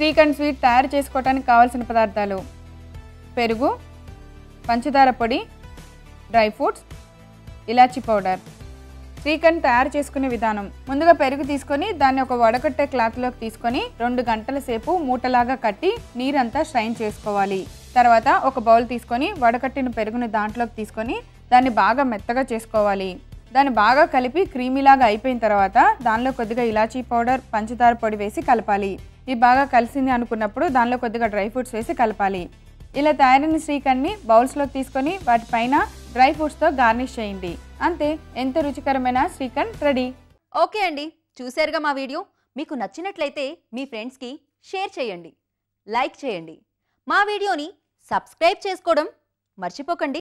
Shrikhand sweet తయారు చేసుకోవడానికి కావాల్సిన పదార్థాలు: పెరుగు, పంచదార పొడి, డ్రై ఫ్రూట్స్, ఇలాచీ పౌడర్. శ్రీఖండ్ తయారు చేసుకునే విధానం: ముందుగా పెరుగు తీసుకొని దాన్ని ఒక వడకట్టే క్లాత్లోకి తీసుకొని 2 గంటల సేపు మూటలాగా కట్టి నీరంతా స్ట్రైన్ చేసుకోవాలి. తర్వాత ఒక బౌల్ తీసుకొని వడకట్టిన పెరుగుని దాంట్లోకి తీసుకొని దాన్ని బాగా మెత్తగా చేసుకోవాలి. దాన్ని బాగా కలిపి క్రీమీలాగా అయిపోయిన తర్వాత దానిలో కొద్దిగా ఇలాచీ పౌడర్, పంచదార పొడి వేసి కలపాలి. ఇది బాగా కలిసింది అనుకున్నప్పుడు దానిలో కొద్దిగా డ్రై ఫ్రూట్స్ వేసి కలపాలి. ఇలా తయారైన శ్రీఖండ్ని బౌల్స్లోకి తీసుకొని వాటిపైన డ్రై ఫ్రూట్స్తో గార్నిష్ చేయండి. అంతే, ఎంతో రుచికరమైన శ్రీఖండ్ రెడీ. ఓకే అండి, చూశారుగా మా వీడియో. మీకు నచ్చినట్లయితే మీ ఫ్రెండ్స్కి షేర్ చేయండి, లైక్ చేయండి. మా వీడియోని సబ్స్క్రైబ్ చేసుకోవడం మర్చిపోకండి.